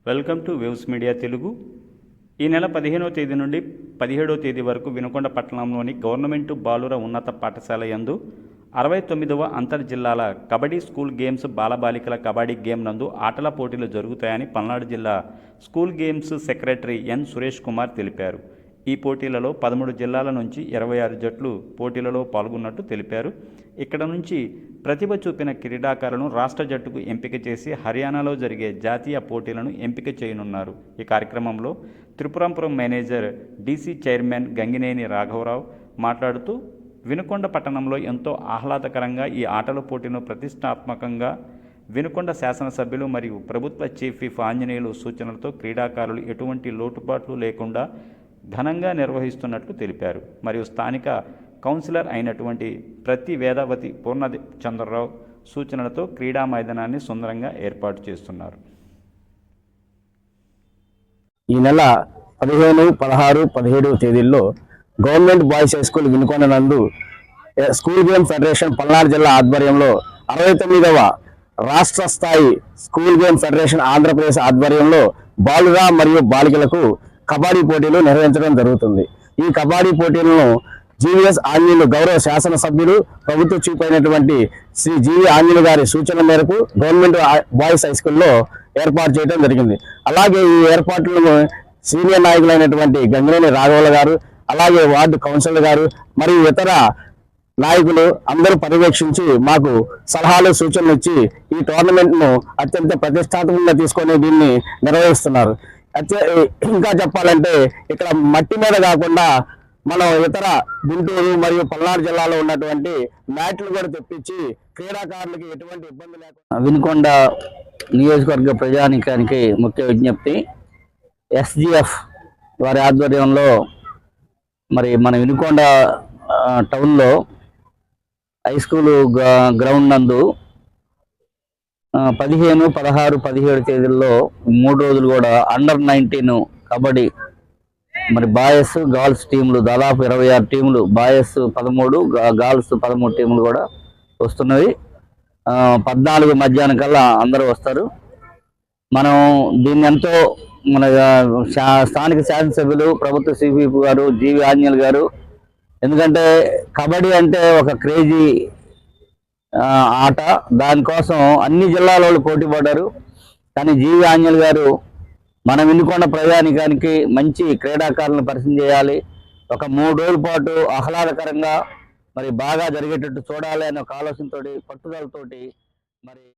Welcome to waves media Telugu. ఈ నెల 15వ తేదీ నుండి 17వ తేదీ వరకు వినుకొండ పట్టణంలోని గవర్నమెంట్ బాలుర ఉన్నత పాఠశాల యందు 69వ అంతర్జిల్లాల కబడ్డీ స్కూల్ గేమ్స్ బాలబాలికల కబడ్డీ గేమ్ నందు ఆటల పోటీలు జరుగుతాయని పల్నాడు జిల్లా school games secretary N Suresh Kumar తెలిపారు. ఈ పోటీలలో 13 జిల్లాల నుంచి 26 జట్లు పోటీలలో పాల్గొన్నట్టు తెలిపారు. ఇక్కడ నుంచి ప్రతిభ చూపిన క్రీడాకారులను రాష్ట్ర జట్టుకు ఎంపిక చేసి హర్యానాలో జరిగే జాతీయ పోటీలను ఎంపిక చేయనున్నారు. ఈ కార్యక్రమంలో Tripurapuram manager DC chairman Gangineni రాఘవరావు మాట్లాడుతూ వినుకొండ పట్టణంలో ఎంతో ఆహ్లాదకరంగా ఈ ఆటల పోటీను ప్రతిష్టాత్మకంగా వినుకొండ శాసనసభ్యులు మరియు ప్రభుత్వ చీఫ్ విప్ ఆంజనేయులు సూచనలతో క్రీడాకారులు ఎటువంటి లోటుపాట్లు లేకుండా ఘనంగా నిర్వహిస్తున్నట్లు తెలిపారు. మరియు స్థానిక కౌన్సిలర్ అయినటువంటి ప్రతి వేదావతి పూర్ణచంద్రరావు సూచనలతో క్రీడా మైదానాన్ని సుందరంగా ఏర్పాటు చేస్తున్నారు. ఈ నెల 15, 16, 17వ తేదీల్లో government boys high school Vinukonda నందు స్కూల్ గేమ్ ఫెడరేషన్ పల్నాడు జిల్లా ఆధ్వర్యంలో 69వ రాష్ట్ర స్థాయి స్కూల్ గేమ్ ఫెడరేషన్ ఆంధ్రప్రదేశ్ ఆధ్వర్యంలో బాలుర మరియు బాలికలకు కబడ్డీ పోటీలు నిర్వహించడం జరుగుతుంది. ఈ కబడ్డీ పోటీలను జీవీఎస్ ఆంజనేయులు గౌరవ శాసనసభ్యులు ప్రభుత్వ చీఫ్ అయినటువంటి శ్రీ జీవి ఆంజనేయులు గారి సూచన మేరకు గవర్నమెంట్ బాయ్స్ హై స్కూల్లో ఏర్పాటు చేయడం జరిగింది. అలాగే ఈ ఏర్పాట్లను సీనియర్ నాయకులైనటువంటి గంగినేని రాఘవల గారు, అలాగే వార్డు కౌన్సిలర్ గారు మరియు ఇతర నాయకులు అందరూ పర్యవేక్షించి మాకు సలహాలు సూచనలు ఇచ్చి ఈ టోర్నమెంట్ను అత్యంత ప్రతిష్టాత్మకంగా తీసుకొని దీన్ని నిర్వహిస్తున్నారు. ఇంకా చెప్పాలంటే ఇక్కడ మట్టి మీద కాకుండా మనం ఇతర గుంటూరు మరియు పల్నాడు జిల్లాలో ఉన్నటువంటి మ్యాట్లు కూడా తెప్పించి క్రీడాకారులకి ఎటువంటి ఇబ్బంది లేకుండా వినుకొండ నియోజకవర్గ ప్రజానికానికి ముఖ్య విజ్ఞప్తి. ఎస్జిఎఫ్ వారి ఆధ్వర్యంలో మరి మన వినుకొండ టౌన్లో హై స్కూల్ గ్రౌండ్ నందు 15, 16, 17 తేదీల్లో 3 రోజులు కూడా అండర్ 19 కబడ్డీ మరి బాయ్స్ గర్ల్స్ టీంలు దాదాపు 26 టీంలు, బాయ్స్ 13, గర్ల్స్ 13 టీంలు కూడా వస్తున్నవి. 14 మధ్యాహ్నం కల్లా అందరూ వస్తారు. మనం దీన్ని ఎంతో మన స్థానిక శాసనసభ్యులు ప్రభుత్వ సిపి గారు జీవి ఆంజనేయులు గారు, ఎందుకంటే కబడ్డీ అంటే ఒక క్రేజీ ఆట, దానికోసం అన్ని జిల్లాల వాళ్ళు పోటీ పడ్డారు. కానీ జీవి ఆంజనేయులు గారు మన వినుకొండ ప్రజానికానికి మంచి క్రీడాకారులను పరిచయం చేయాలి, ఒక 3 రోజుల పాటు ఆహ్లాదకరంగా మరి బాగా జరిగేటట్టు చూడాలి అనే ఒక ఆలోచనతోటి పట్టుదలతోటి మరి